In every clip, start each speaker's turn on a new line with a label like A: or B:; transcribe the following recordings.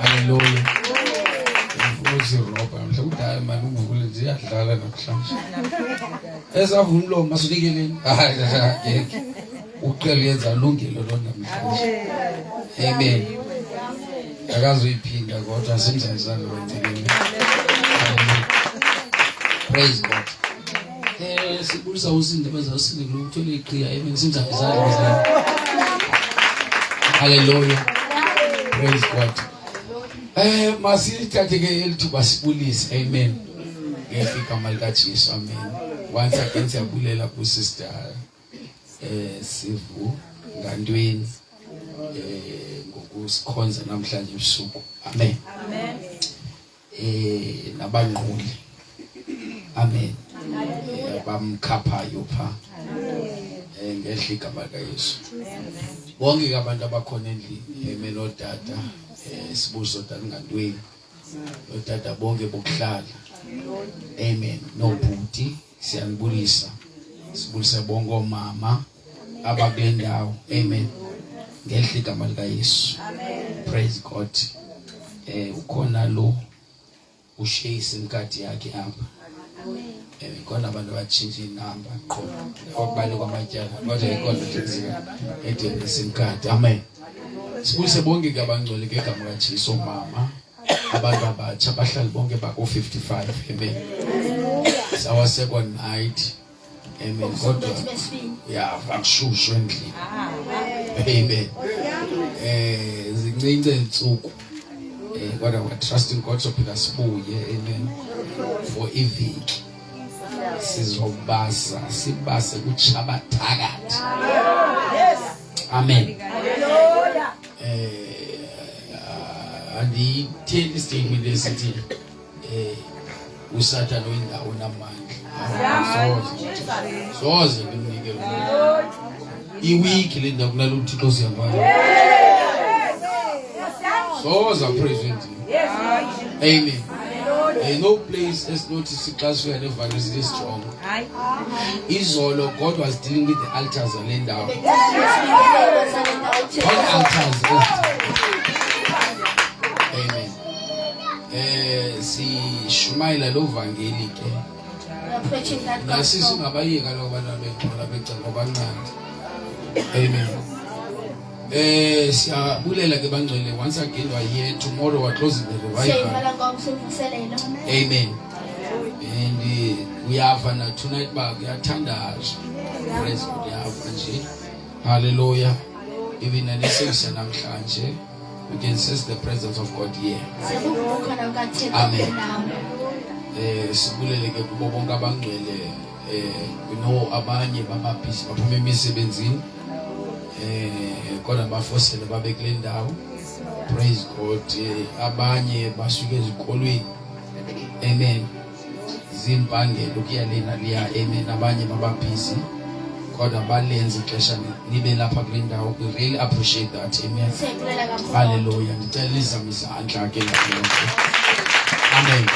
A: Hallelujah. Uzirobha mhlawumbe udala manje ungukule nje iyadlala namhlanje. Esavuna umlomo masunikeleni. Hayi ngeke. Ucela yenza lungile lo namhlanje. Amen. Akazoyiphinda kodwa simzayizana wenzeleni. Praise God. Sibulisa usinde bazawusinde kulokuthola iqhiya. Amen. Simzayizana. Hallelujah. Praise God. Masithathe ke elithuba sibulise. Amen. Ngefika malika Jesu. Amen. Once again siyabulela ku sister Sivu Ngandweni ngokusikhonza namhlanje ebusuku. Amen.
B: Amen.
A: Nabanquli. Amen. Bamkhaphayo pha. Ngehla igama likaYesu. Bonke abantu abakhona endlini, amen, odada, sibuzo dada Ngandweni. Odada bonke bokuhlala. Amen. Nobhuti siyanibulisa. Sibulisa bonke omama abakule ndawo. Amen. Ngehla igama likaYesu.
B: Amen.
A: Praise God. Ukhona lo ushayise inkadi yakhe apha. Khona abantu batshintsha inamba qho okubale kwamatyala kodwa ikhona nje edele simkadi. Amen. Sibulise bonke ke abangcwele ngegama likaJesu, mama abantu abatsha abahlali bonke bako 55. Amen. Our second night. Amen. Kodwa akushushu endlini. Amen. Zincince insuku. Kodwa we trusting God sophila sibuye. Amen. For iviki sizobasa sibase kuchabathakathi. Amen. Andiyitheli statement esithi uSathane oyindawo namandla. Soze ngimnike lo iwiki le ndawo kunalo uThixo siyabona. Soze present. Amen. No place is noticed class where never is this strong. Izolo God was dealing with the altars and laying down. All altars. Amen. Si shumaila lo vangeli ke. Nasisi ngabayeka lo bana bekhona becala abancane. Amen. Siyabulela ke bangcwele once again we are here tomorrow we are closing the revival. Amen. And we have tonight back uyathandaza. Praise God. Nje. Hallelujah. Even in this season namhlanje we can sense the presence of God here. Amen. Sibulele ke kubo bonke abangcwele we know abanye bababhizi baphuma emisebenzini. Kodwa bafosele babe kule ndawo. Praise God. Abanye basuke ezikolweni. Amen. Zimpangelo kuyalena liya. Amen. Abanye bababhizi kodwa balenza ixesha nibe lapha kule ndawo. We really appreciate that. Amen. Hallelujah. Ngicela izami izandla ke lapho. Amen.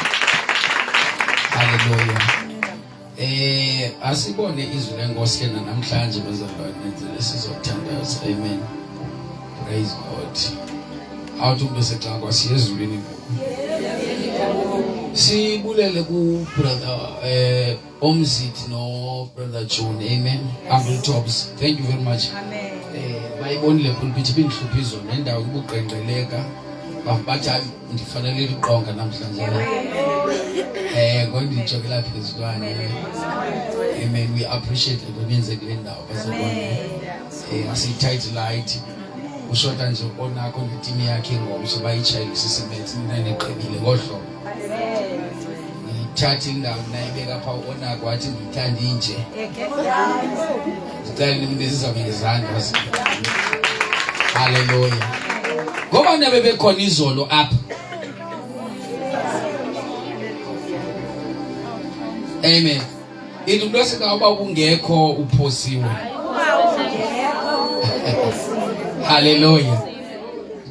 A: Hallelujah. Asibone izwi lenkosi ke namhlanje bazalwane nenzele sizothandaza. Amen. Praise God. Awuthi umuntu sexa kwasiyezulwini ngoku. Sibulele ku brother Omzit no brother John. Amen. Uncle Tops. Thank you very much.
B: Amen.
A: Bayibonile pulpit binhluphi izona nendawo kubuqenqeleka. Bathi ndifanele iqonga namhlanje. God ngijokela phezulwane. Amen. We appreciate it wenze kule ndawo bazalwane. Asitight light. Ushota nje onakho ngeteam yakhe ngomso bayichayisa sisebenzi mina neqebile ngohlobo. Ngithatha indawo nayibeka pha onakho wathi ngithanda inje. Ngicela nimnizizame ngezandla. Hallelujah. Ngoba nabe bekhona izolo apha. Amen. Into losika uba ungekho uphosiwe. Hallelujah.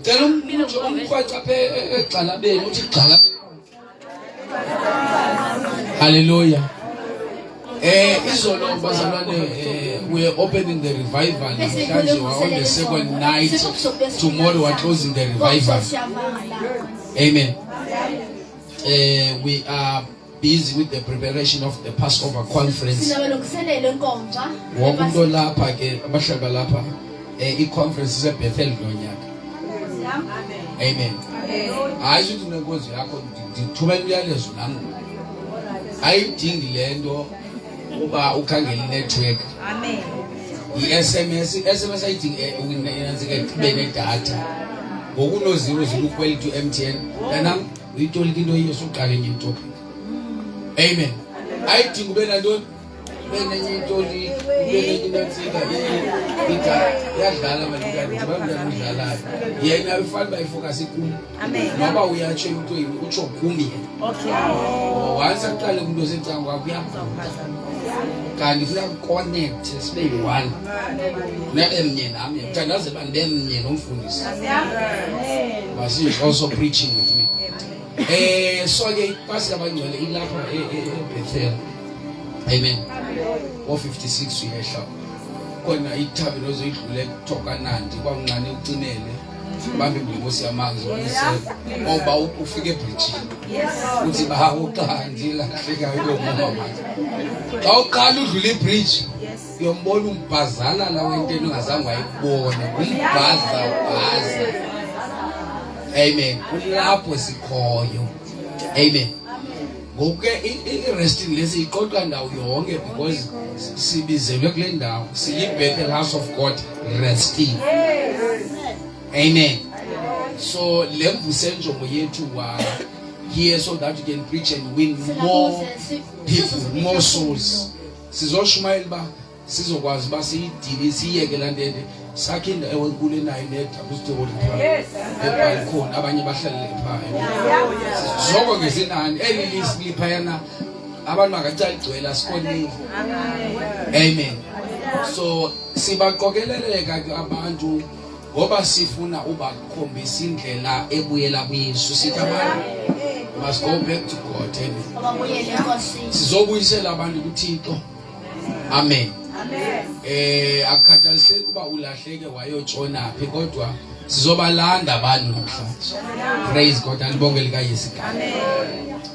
A: Cela umuntu umkhwaca phe egxalabeni uthi gxala. Hallelujah. Izolo bazalwane, we are opening the revival on the second night. Tomorrow we are closing the revival. Amen. We are busy with the preparation of the Passover conference. I-conference is a Bethel Glonyaka. Amen. I should know what you are going to do. Too many years. I think Lendo over Ukangeli network. Amen. SMS I think we data. Who knows you look well to MTN. Then we told you you're so carrying your topic. Amen. I think when I don't. When you told me, when you not say that, yeah, now we find by focusing. Amen. Now we are trying to which of Kumi. Okay. Once I tell them to sit down, we have can you connect, speak one. Never mean, I mean, tell us about them, you know, fools. But she is also preaching with me. So they pass about your Bethel. Amen. 456 years ago. Kona ithabi lozo idlule thoka nandi kwangqane ucinele. Babe ngibose amanzi ngoba ufike ebridge. Uthi bahawuqandi la hleka yomama. Xa uqala udlula ibridge, uyombona umbhazana la wenteni ungazange wayibona. Umbhaza ubhaza. Amen. Kulapho sikhoyo. Amen. Okay, interesting. Let's see, God can now yonke because sibizelwe kule ndawo. Siyibethe house of God resting. Amen. So lemvusenjongo yethu wa here so that you can preach and win more people, more souls. Sizoshumayela ba sizokwazi ba siyidile siyeke landele sakhinda ewenkulu enayo netha kusithola ephaya khona abanye bahlalele ephaya sizoko ngezinani eliliphayana abantu makacala igcwela sikonile. Amen. So sibaqokeleleka ke abantu ngoba sifuna ubakhombisa indlela ebuyela kuYesu. Sithi abantu must go back to God. Sizobuyisela abantu kuThixo. Amen. Akukhathaliseki kuba ulahleke wayotshona phi kodwa sizobalanda abantu namhlanje. Praise God. Alibonge lika Yesu.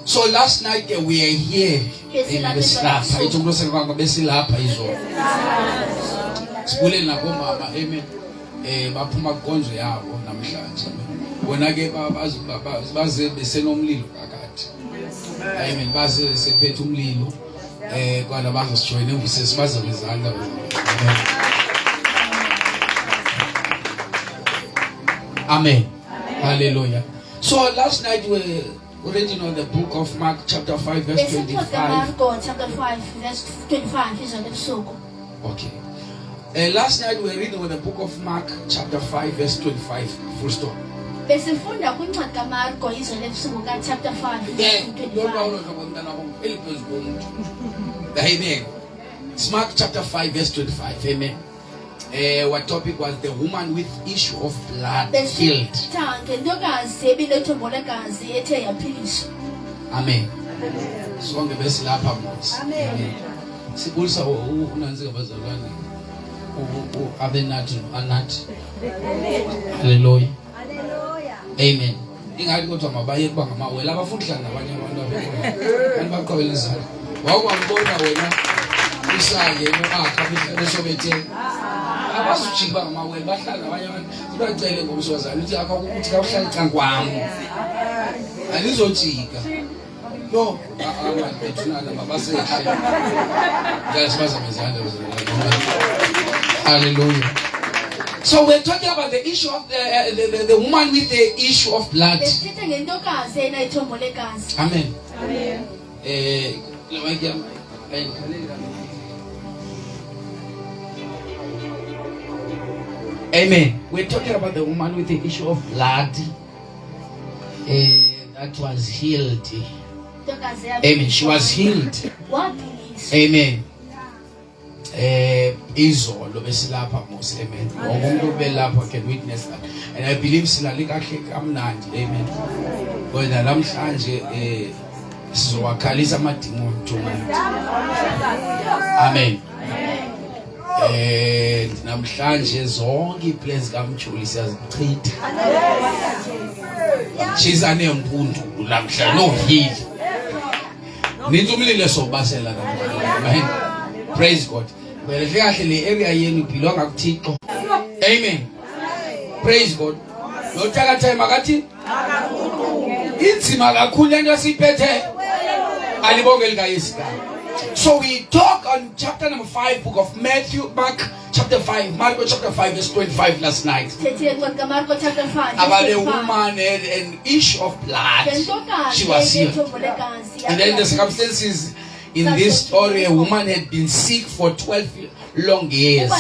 A: So last night we are here in besilapha ithumlose kwanga besilapha izolo. Sibule nabo mama. Amen. Baphuma konzo yabo namhlanje. Wona ke baze besenomlilo kakade. Amen. Baze sephethe umlilo. Kwana bazosijoyina emvusesi bazobezanda. Amen. Hallelujah. So last night we reading on the book of Mark chapter 5 verse 25.
B: Mark chapter 5 verse 25 is on the book.
A: Okay. Last night we were reading on the book of Mark chapter 5 verse 25. Full stop.
B: Besifunda kwincwadi kaMarko izolo ebusuku ka chapter 5 verse 25.
A: Amen. It's Mark chapter 5 verse 25. Amen. What topic was the woman with issue of blood healed? Amen. So the best lapha mos. Amen. Sibulisa unanzika bazalwane. Abenathi anathi. Hallelujah. Amen. Ingathi kodwa mabaye kuba ngamawela abafuna ukuhlala nabanye abantu abekho. Kanti baqhubela izandla. Wakwambona wena usaye noakha besobethe. Abasujika ngamawela bahlala nabanye abantu. Sibacele ngomswazana uthi akho ukuthi kawuhlala ecankwami. Alizojika. No, abantwana babasehle. Ngiyasibaza mezandla bazalwane. Hallelujah. So we're talking about the issue of the woman with the issue of blood. Amen. Amen. We're talking about the woman with the issue of blood that was healed. Amen. She was healed. Amen. Izolo besilapha mos. Amen. Umuntu belapha can witness that. And I believe silalika kamnandi. Amen. Ngoba namhlanje sizowakhalisa amadimoni tonight. Amen. Namhlanje zonke iplans kaMjuli siyazichitha. Chiza nempundu namhla no heal. Nithi umlilo sobasela la. Amen. Praise God. Well, kahle le area yenu iphilwa kuThixo. Amen. Praise God. Lo thakatha makathi inzima kakhulu lento siphethe. Alibonge lika Yesu. So we talk on chapter number 5, book of Mark chapter 5, Mark chapter 5 verse 25 last night. About a woman had an issue of blood. She was healed. And then the circumstances in this story, a woman had been sick for 12 long years.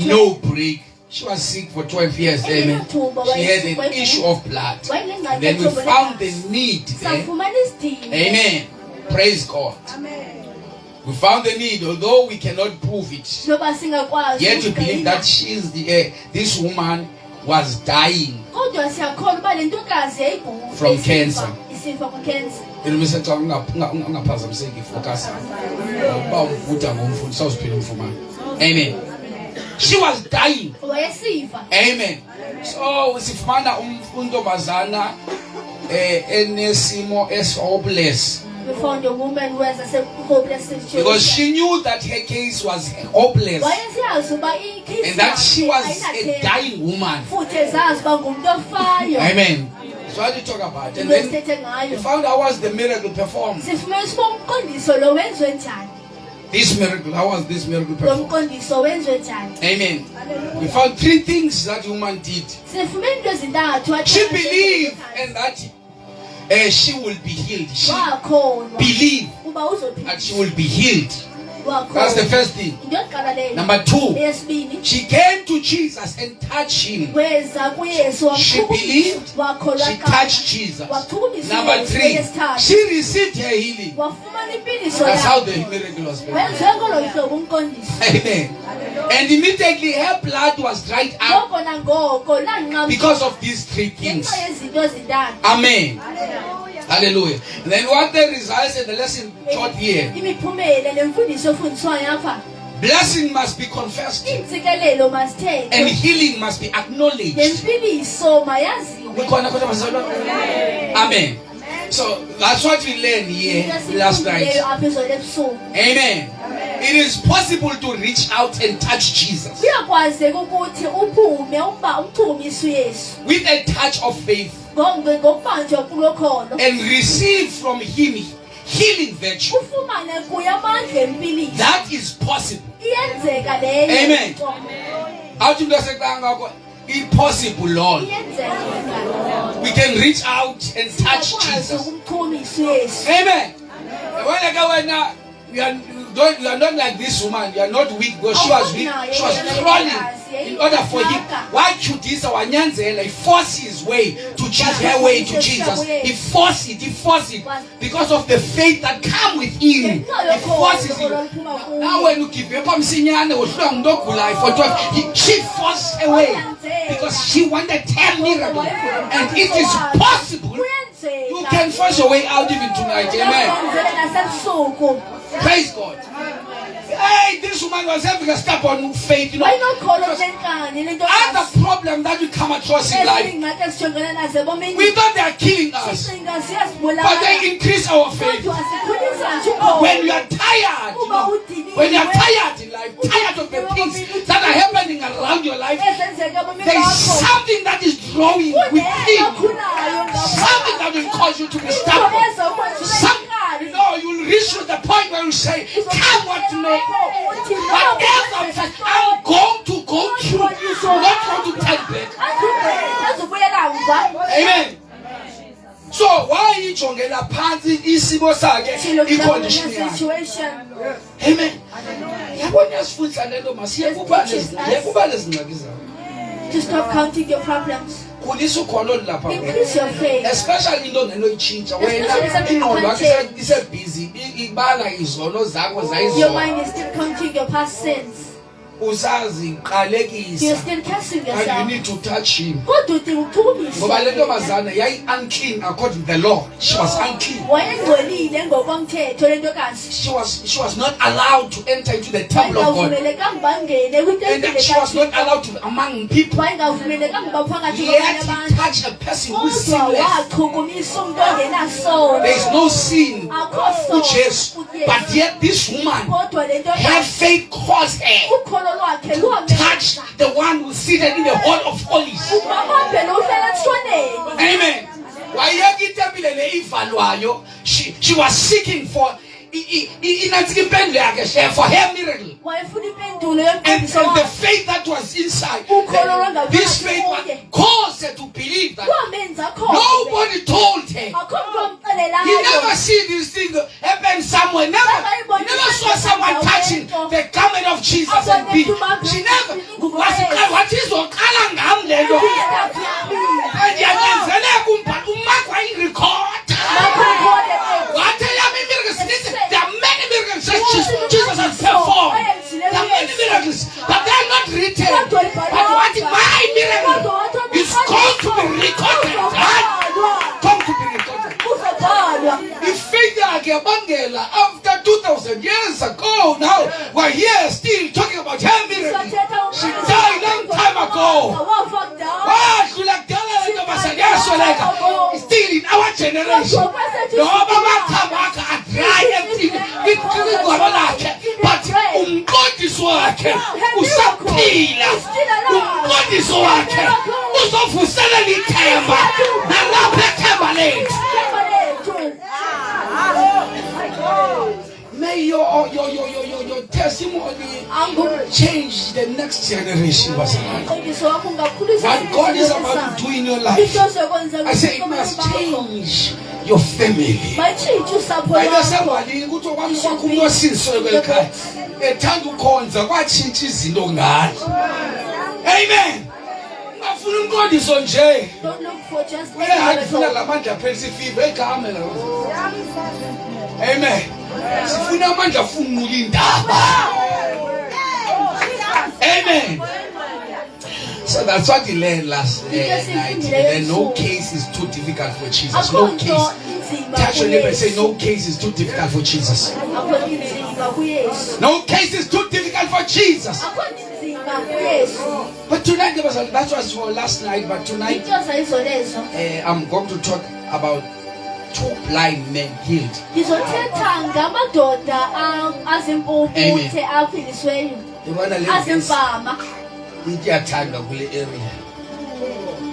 A: No break. She was sick for 12 years. Amen. She had an issue of blood. And then we found the need there. Amen. Praise God. Amen. We found the need, although we cannot prove it. Yet we believe that this woman was dying from cancer. Amen. She was dying. Amen. So sifumana untombazana enesimo hopeless.
B: We found a woman who has a hopeless situation.
A: Because she knew that her case was hopeless. And that she was a dying woman. Amen. So how do you talk about it? And then we found out was the miracle performed. This miracle, how was this miracle performed? Amen. We found 3 things that woman did. She believed and that she will be healed. She believed that she will be healed. That's the first thing. Number 2, she came to Jesus and touched him. She believed, she touched Jesus. Number 3, she received her healing. That's how the miracle was performed. Amen. And immediately her blood was dried up because of these 3 things. Amen. Hallelujah. And then what the results in the lesson taught here? Blessing must be confessed and healing must be acknowledged. Amen. So that's what we learned here last night. Amen. It is possible to reach out and touch Jesus with a touch of faith and receive from him healing virtue. That is possible. Amen. Impossible, Lord. We can reach out and touch Jesus. Amen. You are not like this woman. You are not weak because she was weak. She was crawling in order for him. Why should this our Nyanzela force his way to Jesus, her way to Jesus? He forced it because of the faith that comes within. He forces it. Now when you give up, she forced her way because she wanted 10 miracles, and it is possible. You can force your way out even tonight. Amen. Praise God. Hey, this woman was having a step on faith. You know, other problem that we come across in life, we thought they are killing us, but they increase our faith. When you are tired, you know, when you are tired in life, tired of the things that are happening around your life, there is something that is growing within, something that will cause you to be stubborn. You know, you will reach to the point where you say, come what may. Whatever I'm going to go through, not going to take back. Amen. So why are you talking about party? Isimo sake icondition yakhe. Amen. Yabona sifutha lento masiyakuba lezingxaki zakho.
B: To stop counting your problems. Increase your faith.
A: Especially into ngenoyitshintsha wena ingqondo yakho ise busy ibala izono zakho zayizona.
B: Your mind is still counting your past sins.
A: usazi qalekisa.
B: You're still cursing
A: And you
B: yourself.
A: need to touch him.
B: Kodwa udinga ukuthukisa.
A: Ngoba le ntombazana yayi unclean according to the law. She was unclean.
B: Wayengcolile ngokomthetho le ntokazi.
A: She was not allowed to enter into the temple of God.
B: Wayengavumelekanga bangene
A: And that she was not allowed to among people.
B: Wayengavumelekanga baphakathi
A: Yet
B: kwabanye
A: he
B: abantu.
A: touched a person who is
B: Kodwa
A: sinless.
B: wachukumisa umuntu ongenasono.
A: There is no sin
B: Akho
A: with
B: sono
A: Jesus.
B: kuYesu.
A: But yet this woman,
B: Kodwa le
A: her
B: ntokazi
A: faith caused her
B: ukholo lwakhe
A: to
B: luhambele
A: touch the one who seated in the hall of holies.
B: uhambele uhlala ethoneni.
A: Amen. Wayeka itempile le ivalwayo. She was seeking for inathi impendulo yakhe for her miracle.
B: Wayefuna impendulo
A: And
B: yomqondiso
A: the
B: wakhe.
A: faith that was inside, this faith caused her to believe that
B: Wamenza khona.
A: nobody told her.
B: Akho umuntu
A: You
B: omxelelayo.
A: never see this thing happen somewhere. You never saw someone touching the garment of Jesus and be. She never. What is okala ngam le nto? Ndiyanyanzeleka uMark wayirecord. Wathi yami miracles. There are many miracles that Jesus has performed. There are many miracles, but they are not written. But what my miracle is going to be recorded. Going to be recorded. If faith yakebangela after 2,000 years ago, now we're here still talking about her miracle. She died long time ago. Still in our generation. But umqondisi wakhe usaphila. Umqondisi wakhe uzovuselela ithemba nalapha ethemba lethu. May your testimony change the next generation. What God is about to do in your life, I say it must change your family. Amen.
B: Don't look for just
A: Amen. Amen. So that's what he learned last night. That no case is too difficult for Jesus. No case. Touch your neighbor and say, no case is too difficult for Jesus. No case is too difficult for Jesus. But tonight, that was for last night. But tonight, I'm going to talk about 2 blind men healed.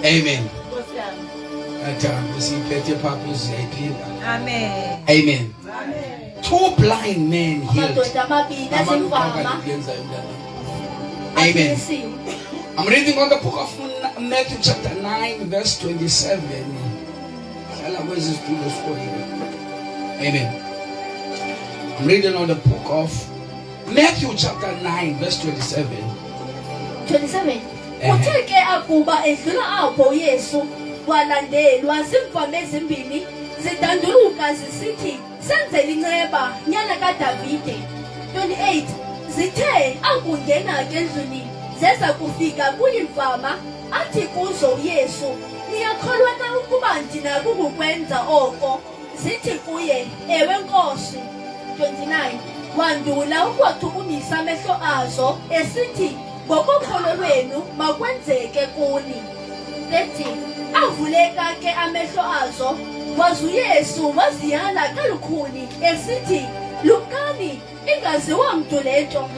A: Amen. Amen. Amen. 2 blind men healed. Amen. I'm reading on the book of Matthew chapter 9 verse 27. Amen. I'm reading on the book of Matthew chapter 9 verse 27.
B: 27. Utheke akuba edlula apho Yesu walandelwa zimvama ezimbini zidanduluka zisithi senzele inceba nyana kaDavide. 28. Zithe akungena endlini zeza kufika kuyimvama athi kuzo Yesu, niyakholwa na ukuba ndinako ukukwenza oko? Zithi kuye, ewe Nkosi. 29. Wandula ukuwachukumisa amehlo azo esithi, ngokokholo lwenu makwenzeke kuni. 30. Avuleka ke amehlo azo, wazi uYesu waziyala kalukhuni esithi, lukani ingaziwa mntu lento.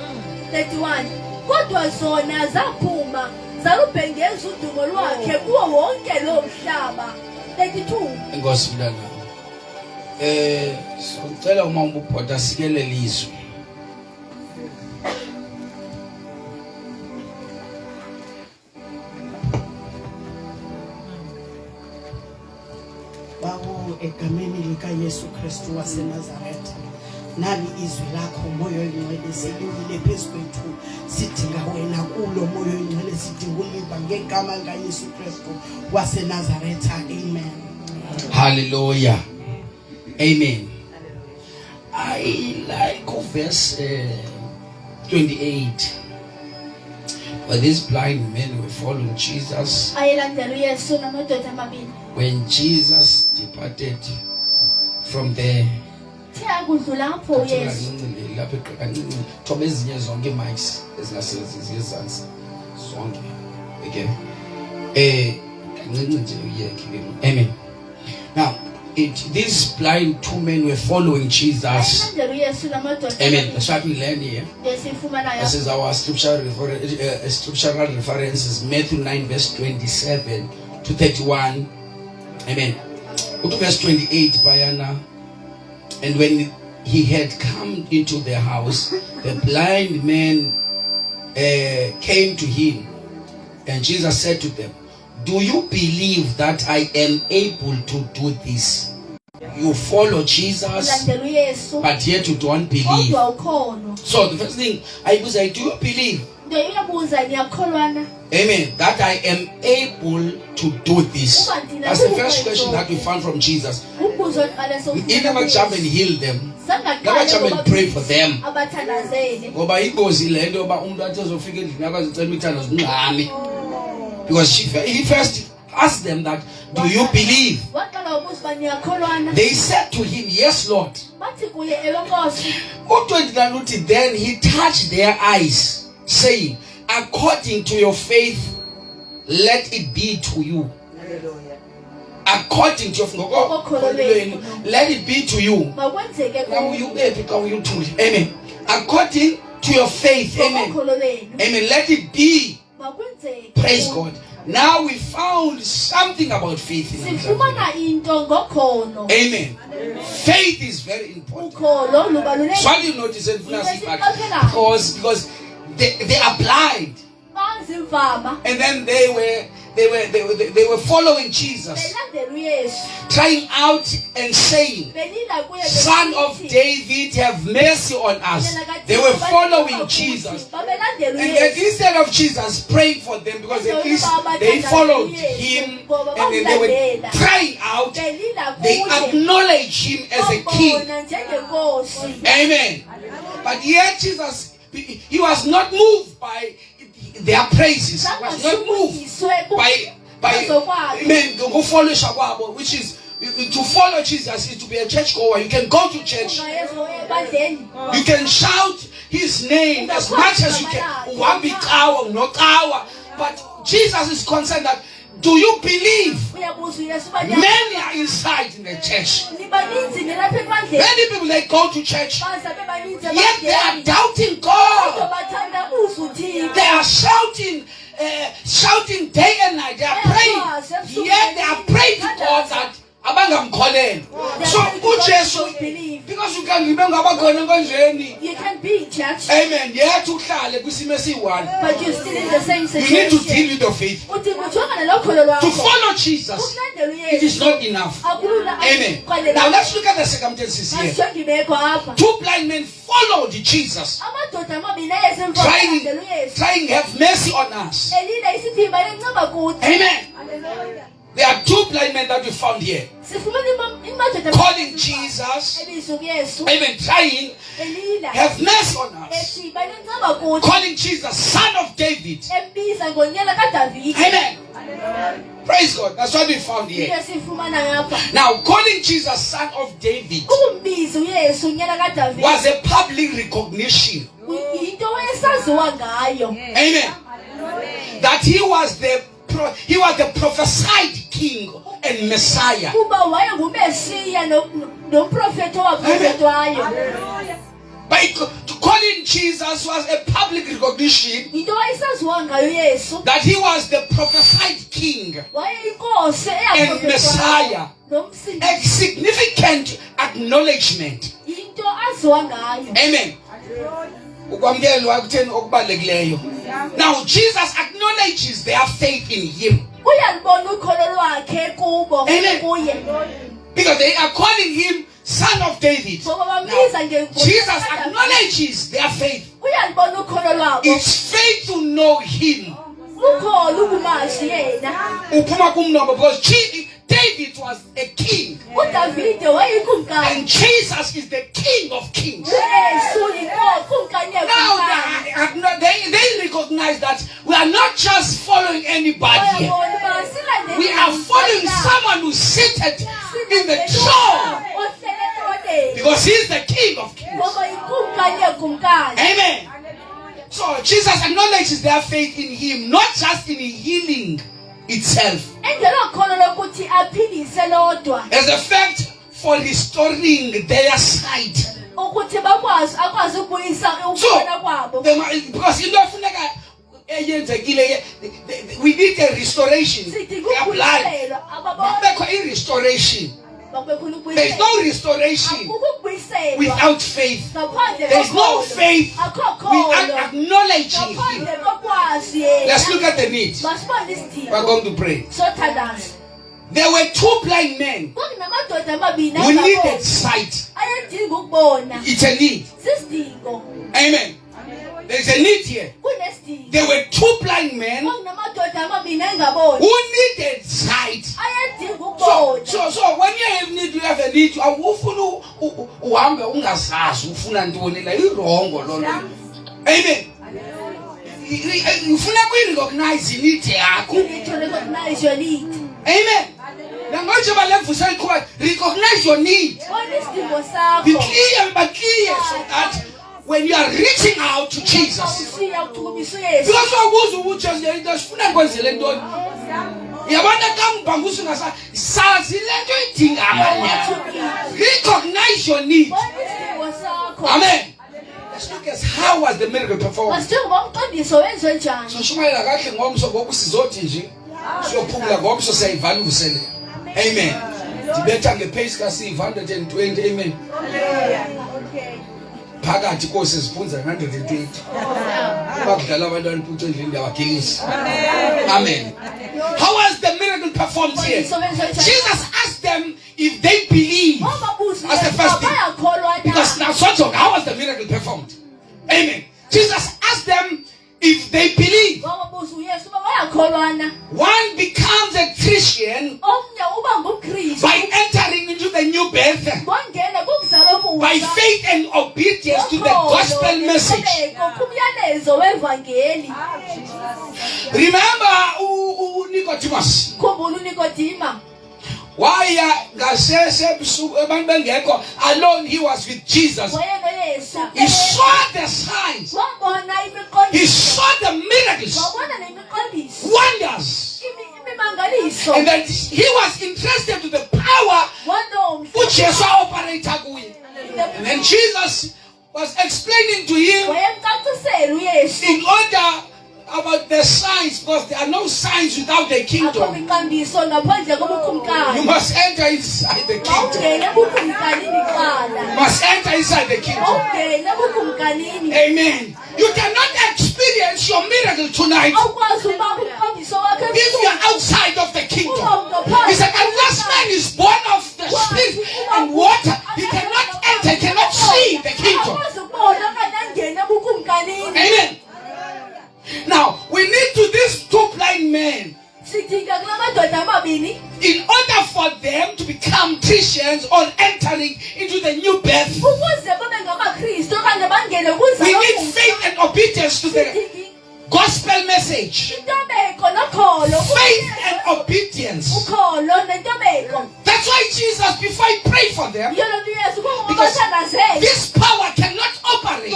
B: 31. Kodwa zona zaphuma zalubhengeza udumo lwakhe kuwo wonke lo mhlaba. 32.
A: Inkosi mntana. Sicela uma ubhuda sikelele izwi.
C: Bawo egameni lika Yesu Kristu waseNazaretha. Nali izwi lakho moyo oyingcwele selile phezu kwethu, sidinga wena kulo moyo oyingcwele sidinga uliba ngegama lika Yesu Kristu waseNazaretha. Amen.
A: Hallelujah. Amen. I like verse 28. But these blind men were following Jesus.
B: ayelandela uyesu namadoda amabili.
A: When Jesus departed from there,
B: Thi akudlula apho uyesu
A: lapho kancinci thoba ezinye zonke imics ezingasebenzi ezansi zonke okay kancinci nje uyekhe ke. Amen. Now these blind two men were following Jesus.
B: ayelandela uyesu namadoda
A: Amen.
B: amabili.
A: That's what we learn here.
B: Esifumanayo
A: This is our scriptural reference is Matthew 9 verse 27 to 31. Amen. Go to verse 28, Bayana. And when he had come into the house, the blind men came to him. And Jesus said to them, do you believe that I am able to do this? You follow Jesus,
B: ulandela uyesu
A: but yet you don't believe.
B: kodwa ukhono.
A: So the first thing I was like, do you believe?
B: Nto uyabuza niyakholwa na?
A: Amen. That I am able to do this. That's the first question that we found from Jesus.
B: Umbuzo oqala
A: He never jump and heal them. Never jump and pray for them.
B: abathandazele.
A: Ngoba ingozi le nto yoba umuntu athi azofika endlini yakho azicela imithando zingxami. Because he first asked them that, do you believe?
B: Waqala ubuza uba niyakholwa na?
A: They said to him, yes, Lord.
B: Bathi kuye ewe Nkosi.
A: U-29 uthi, then he touched their eyes, saying, according to your faith, let it be to you. According to your faith, let it be to you.
B: Makwenzeke
A: Now amen. According to your faith, amen. Amen. Let it be.
B: Makwenzeke.
A: Praise God. Now we found something about faith in our
B: Sifumana into ngokhono.
A: Amen. Faith is very important.
B: Ukhono lubalulekile.
A: So you notice it because they are blind,
B: Banzimfama.
A: and then they were following Jesus,
B: Belandela uyesu.
A: crying out and saying,
B: Belila kuye
A: Son of David, have mercy on us. They were following Jesus.
B: Babelandela
A: And then
B: uyesu.
A: instead of Jesus praying for them, because at least they followed him and then they were crying out,
B: Belila
A: they
B: kuye.
A: acknowledge him as a king.
B: Babona njengenkosi.
A: Amen. But yet Jesus, he was not moved by their praises. He was not moved by amen, go follow Shawabo, which is to follow Jesus is to be a church goer. You can go to church. You can shout his name as much as you can. But Jesus is concerned that, do you believe? Many are inside in the church. Many people, they go to church, yet they are doubting God. They are shouting day and night. They are praying, yet they are praying to God that abangamkholelwa. So uJesu, because you can remember abakhona konjeni.
B: You can be in church,
A: Amen. Yet uhlale kwisimo esiyi-one.
B: but you're still in the same
A: You
B: situation.
A: need to deal with your faith. To follow Jesus, it is not enough. Amen. Now let's look at the circumstances here. Two blind men followed Jesus, trying to have mercy on us. Amen. There are two blind men that we found here, calling Jesus. Amen. Trying to have mercy on us, calling Jesus Son of David. Amen. Praise God. That's what we found here. Now, calling Jesus Son of David was a public recognition. Amen. That he was the prophesied king and Messiah. But calling Jesus was a public recognition that he was the prophesied king and Messiah. A significant acknowledgement. Amen. Now Jesus acknowledges their faith in him. Amen. Because they are calling him Son of David. Now, Jesus acknowledges their faith. It's faith to know him. Because David was a king.
B: uDavide wayekumkani.
A: And Jesus is the King of Kings.
B: uYesu yinkumkani
A: Now
B: yekumkani.
A: they recognize that we are not just following anybody here. We are following someone who's seated in the throne. Because he's the King of Kings. Amen. So Jesus acknowledges their faith in him, not just in healing itself. As a fact for restoring their sight. So, because you know, we need a restoration. Their blood. Restoration. There is no restoration without faith. There is no faith without acknowledging him. Let's look at the need. We're going to pray. There were two blind men who needed sight. It's a need. Amen. There's a need here. There were two blind men who needed sight. So when you have need, you have a need. Amen. You recognize
B: you need to recognize your need.
A: Amen. Recognize your need. Be clear, but clear so that when you are reaching out to Jesus, recognize your need. Amen. Let's look at how was the miracle performed. Amen. Amen. Phakathi kose siphunza 120 bakudala abantwana putho endlini yabagilisi. Amen. How was the miracle performed here? Jesus asked them if they believe as the first thing. Because now how was the miracle performed? Amen. Jesus asked them if they believe. One becomes a Christian by entering into the new birth, by faith and obedience to the gospel message. Remember Nicodemus. Why alone he was with Jesus. He saw the signs. He saw the miracles, wonders. And that he was interested in the power which Jesus operated. And then Jesus was explaining to him in order about the signs, because there are no signs without the kingdom. You must enter inside the kingdom. You must enter inside the kingdom. Amen. You cannot experience your miracle tonight if you are outside of the kingdom. He said, unless man is born of the Spirit and water, he cannot enter, he cannot see the kingdom. Amen. Now, we need to these two blind men. In order for them to become Christians or entering into the new birth, we need faith and obedience to the gospel message. Faith and obedience. That's why Jesus, before he prayed for them, because this power cannot operate,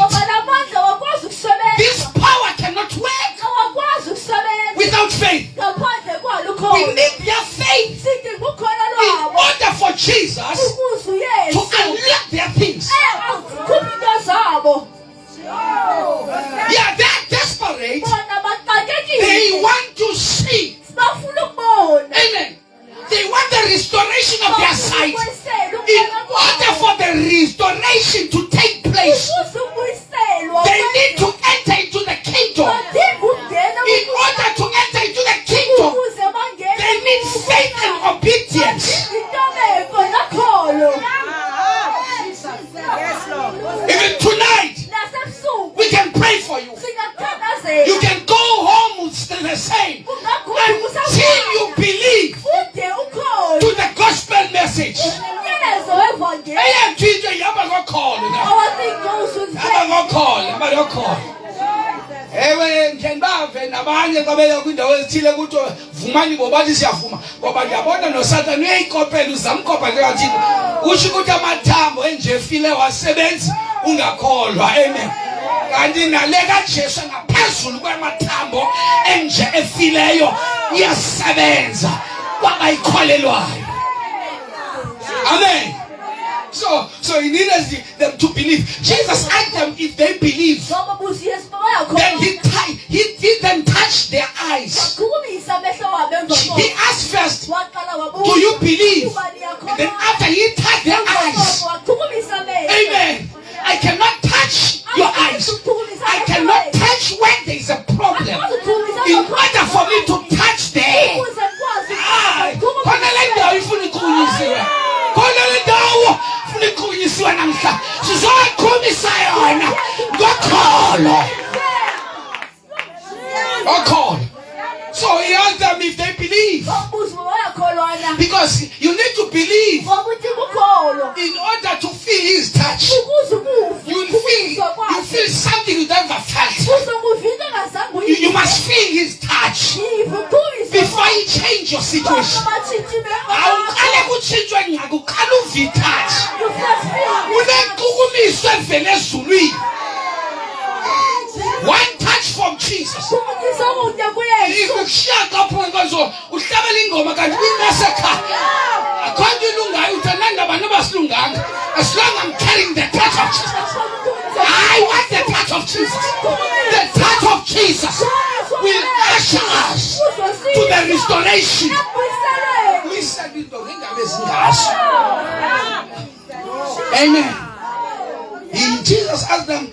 A: this power cannot work without faith. We need their faith in order for Jesus to unlock their things. Yeah, they're desperate. They want to see. Amen. They want the restoration of their sight. In order for the restoration to take place, they need to enter into the kingdom. In order to enter into the kingdom, they need faith and obedience. Even tonight, we can pray for you. You can go home still the same until you believe. abanye xa beya kwindawo ezithile kuthiwa vumani bobathi siyavuma ngoba ndiyabona noSathane uyayikopela uzamkopa njengathini usho ukuthi amathambo enje efile wasebenzi ungakholwa. Amen. Kanti nale kaJesu ngaphezulu kwamathambo enje efileyo iyasebenza kwabayikholelwayo. Amen. So he needed them to believe. Jesus asked them if they believe. Then he then touched their eyes. He asked first, do you believe? And then after he touched their eyes. Amen. I cannot touch your eyes. I cannot touch when there is a problem. In order for me to touch them. So he asked them if they believe. Because you need to believe in order to feel his touch. You feel something you never felt. You must feel his touch before he change your situation. One touch from Jesus. As long as I'm carrying the touch of Jesus, I want the touch of Jesus. The touch of Jesus will usher us to the restoration. Amen. Jesus asked them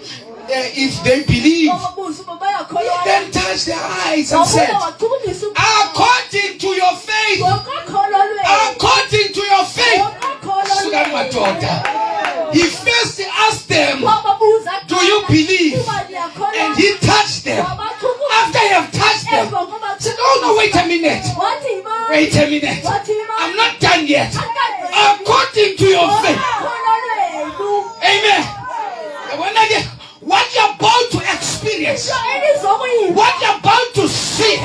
A: if they believe. Then touched their eyes and said, according to your faith, according to your faith, Sudan, my daughter. He first asked them, do you believe? And he touched them. After he have touched them, he said, oh no, wait a minute. Wait a minute. I'm not done yet. According to your faith. Amen. What you're about to experience, what you're about to see,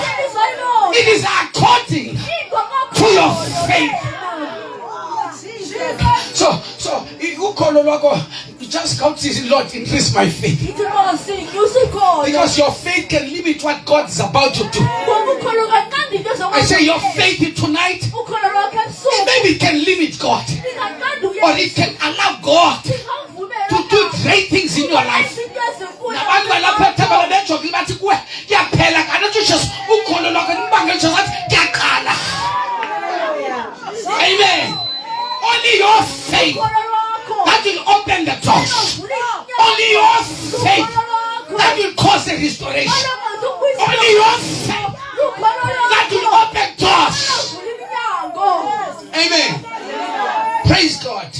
A: it is according to your faith. So you just come to say, Lord, increase my faith. Because your faith can limit what God is about to do. I say your faith tonight, maybe it can limit God, or it can allow God to do great things in your life. Amen. Only your faith that will open the doors. Only your faith that will cause a restoration. Only your faith that will open doors. Amen. Praise God.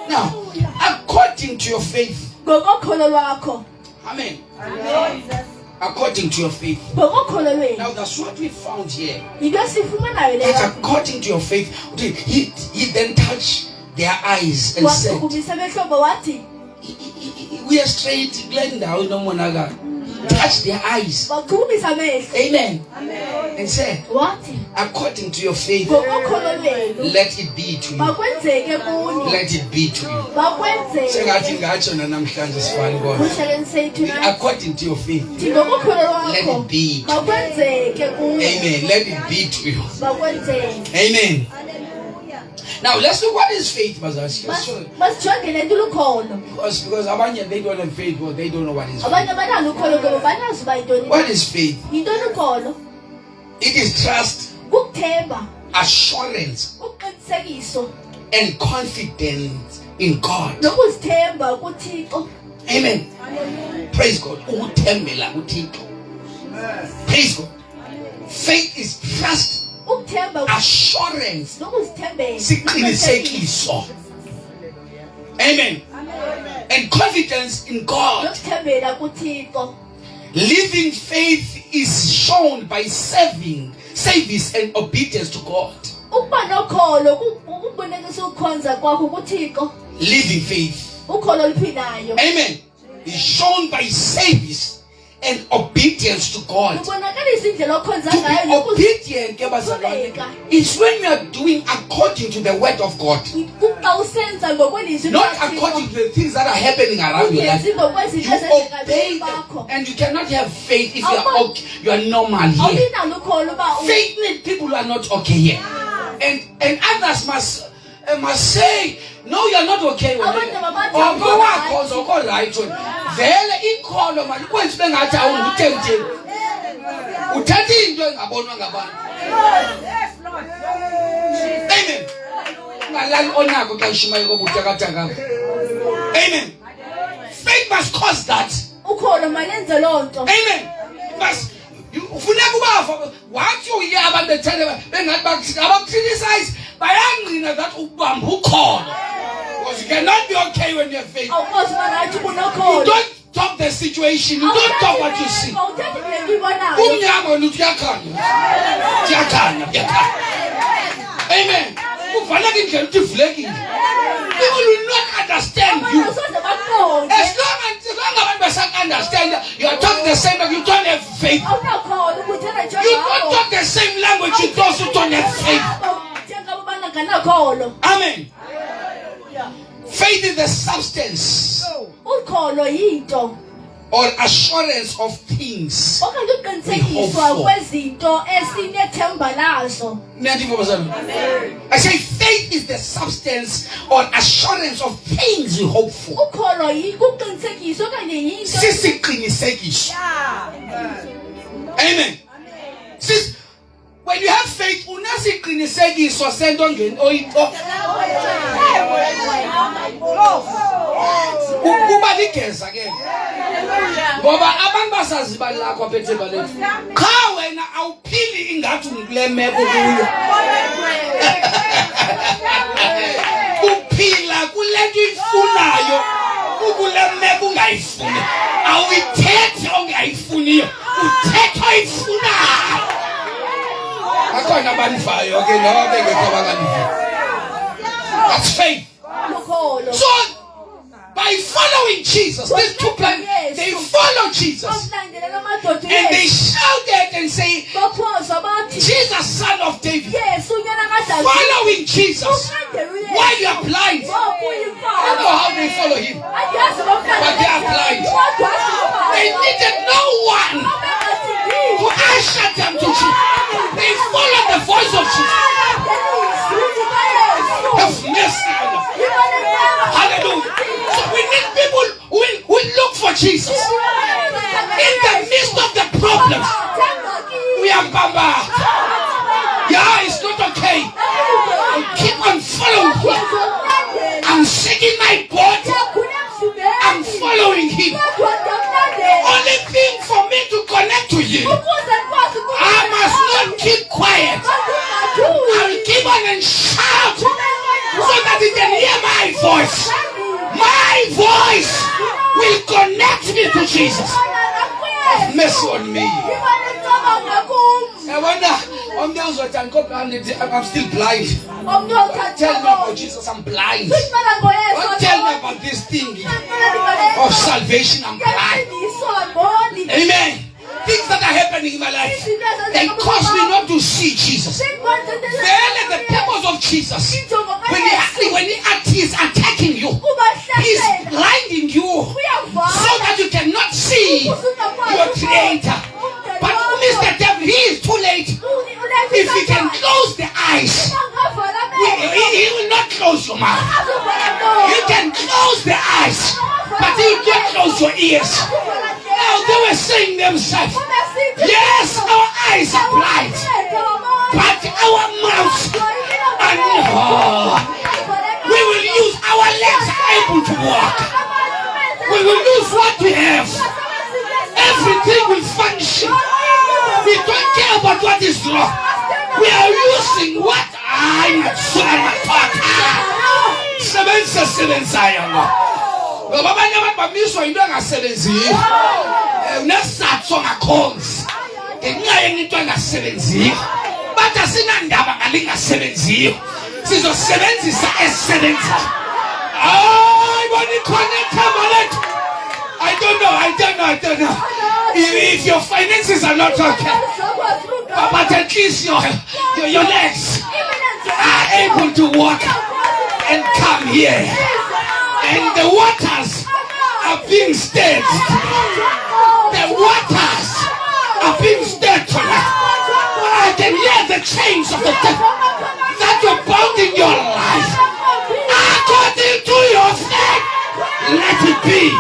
A: Now, according to your faith. Amen. According to your faith. Now that's what we found here. That according to your faith, he then touched their eyes and said, we are straight, Glenda, touch their eyes. Amen. And said, according to your faith, let it be to you. Let it be to you. According to your faith, let it be to you. Amen. Let it be to you. Amen. Now let's look what is faith, because they don't have faith, but they don't know what is faith. What is faith? It is trust, assurance, and confidence in God. Amen. Praise God. Praise God. Faith is trust, assurance, amen, and confidence in God. Living faith is shown by service and obedience to God. Living faith, amen, is shown by service and obedience to God.
B: kubonakalisa indlela okhonza
A: To
B: ngayo
A: be obedient ke bazalwane, is when you are doing according to the word of God,
B: kuxa usenza ngokwelizwi
A: not according to the things that are happening around your life.
B: ungenzi ngokwezinto
A: You
B: ezenzeka
A: obey
B: bakho.
A: them, and you cannot have faith if you are okay, you are normal here.
B: awubinalo ukholo uba
A: Faith needs people who are not okay here, and others must say, no, you are not okay.
B: Abantu ababathi
A: Oko right. Vele ikholo manje kwenza bengathi awungutente. Uthatha into engabonwa ngabantu. Amen. Ngalali onako xa ishimayo kobutakataka. Amen. Faith must cause that.
B: ukholo malenze loo nto.
A: Amen. Must ufuneka ubafa wathi uye abantu bethele bengathi abakriticize bayangqina that ubamba ukholo. Because you cannot be okay when you have faith.
B: awukwazi uba ngathi
A: You
B: kunokholo.
A: don't talk the situation. You don't talk what you see.
B: awuthathi le nto uyibonayo.
A: Umnyama wena uyakhanya. Kuyakhanya. Amen. Uvaleka indlela uthi ivulekile. People will not understand you.
B: abantu soze baqonde.
A: As long abantu understand, you are talking the same, but you don't have faith.
B: awunakholo ukuthetha nje
A: You don't talk the same language, you also don't have faith.
B: njengabo banganakholo.
A: Amen. Faith is the substance
B: ukholo yinto
A: or assurance of things.
B: okanye ukuqinisekiswa kwezinto esinethemba lazo.
A: I say faith is the substance or assurance of things we hope for.
B: ukholo kuqinisekiswa okanye yinto
A: Sisiqinisekiso. Amen. Sis, when you have faith, unasiqinisekiso sento oyito. Kuba ligeza ke. Ngoba abantu basazi balakho aphethe balethu. Cha wena awuphili ingathi ngule meko kuyo. Uphila kulento ifunayo. Ukule meko ungayifuni. Awuyithethi ongayifuniyo. Uthetha oyifunayo. Akhona abanifayo ke ngoba bengekho abanganifayo. That's faith.
B: ukholo.
A: So by following Jesus, these two people, they follow Jesus.
B: bakulandelela amadoda
A: And they
B: uyesu.
A: shouted and say,
B: bakhwaza bathi
A: Jesus, son of David.
B: yesu unyana kadavida.
A: Following Jesus.
B: ulandela uyesu.
A: Why you are blind? I don't know how they follow him. But they are blind. They needed no one to usher them to Jesus. They followed the voice of Jesus. Have mercy on them. Hallelujah. So we need people who look for Jesus. In the midst of the problems, we are bamba. Yeah, it's not okay. I keep on following him. I'm shaking my body. I'm following him. Only thing for me to connect to him, I must not keep quiet. I will keep on and shout so that he can hear my voice. My voice will connect me to Jesus. Have mercy on me. I wonder, I'm still blind. Tell me about Jesus, I'm blind. Don't tell me about this thing of salvation, I'm blind. Amen. Things that are happening in my life, they cause me not to see Jesus. The purpose of Jesus, when he is attacking you, he's blinding you so that you cannot see your creator. But Mr. Devil, he is too late. If he can close the eyes, he will not close your mouth. You can close the eyes, but he will not close your ears. Now they were saying themselves, yes, our eyes are blind, but our mouths are not. We will use our legs able to walk. We will use what we have. Everything will function. We don't care about what is wrong. We are using what I'm ngoba abanye abantu bamiswa into engasebenziyo unesatho ngakhonzi ngenxa yento engasebenziyo bathi asinandaba ngalingasebenziyo sizosebenzisa esebenza hayi bona ikhona ithemba lethu I don't know If your finances are not okay, but at least your legs are able to walk and come here. And the waters are being stirred. The waters are being stirred tonight. I can hear the chains of the devil that you're bound in your life. According to your faith, let it be.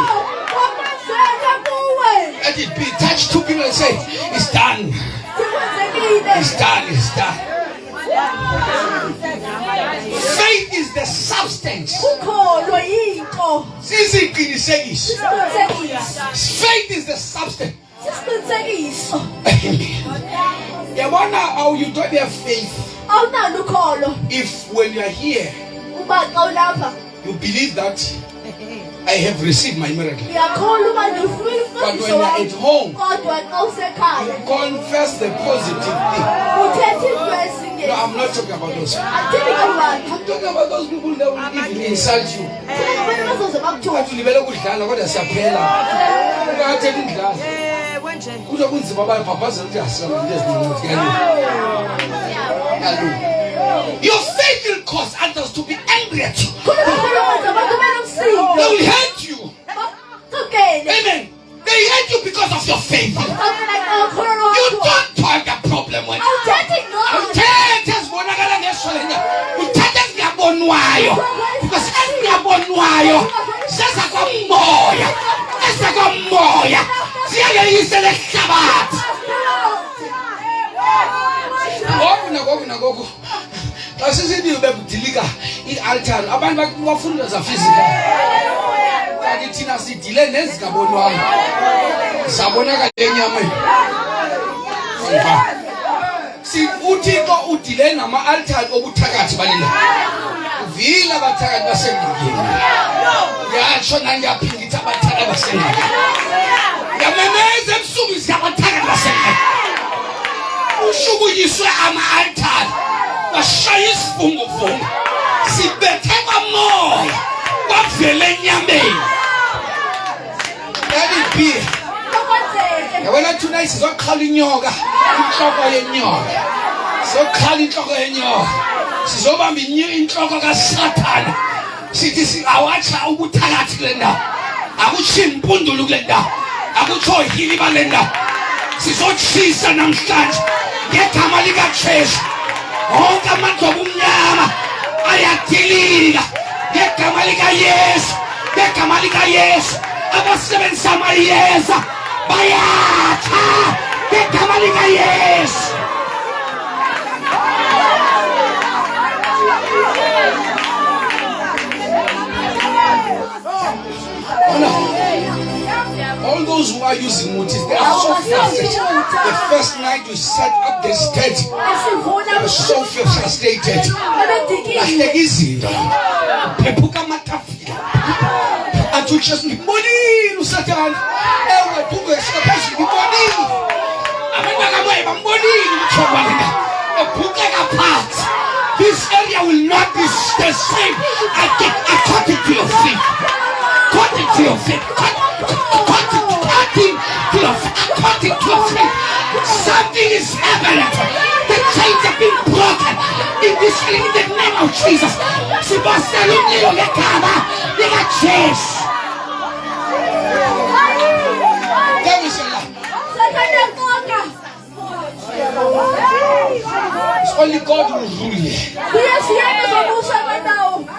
A: Let it be. Touch two people and say, it's done. It's done. It's done. Faith is the substance. Faith is the substance. You wonder how you don't have faith if when you are here you believe that I have received my miracle. But when you are at home, you confess the positive thing. No, I'm not talking about those people. I'm talking about those people that will even insult you. Your faith will cause others to be angry at you. They will hate you. Amen. They hate you because of your faith. You don't have a problem with it. Because si uthixo udile nama-altari obuthakathi balila vila abathakathi basengqakeni yatsho nangiyaphindithi abathakathi basengqakeni yamemeza ebusuku zikabathakathi basengqakeni ushukuyiswe ama-altari bashaya isivunguvungu sibethe kwamoya kwavela enyameni. Let it be. Yabona tonight sizokhala inyoka inhloko yenyoka sizokhala inhloko yenyoka sizobamba inhloko kaSathane sithi awatsha ubuthakathi kule ndawo akutsho impundulu kule ndawo akutsho hiliba kule ndawo sizotshisa namhlanje ngegama likaJesu wonke amandla obumnyama ayadilika ngegama likaYesu ngegama likaYesu abasebenzisa amayeza bayatha ngegama likaYesu. All those who are using motives, they are so frustrated. The first night we set up the stage, they were so frustrated. Like izinto phepuka amatafila athi just ngibonile uSathane ewe buke phezulu ngibonile abantu bakamoya bambonile umthobana ephukeka phansi. This area will not be the same according to your faith. According to your faith. According to your faith. Something is happening. The chains have been broken in this in the name of Jesus. Sibaselo ngekama likaJesu. It's only God who will rule here.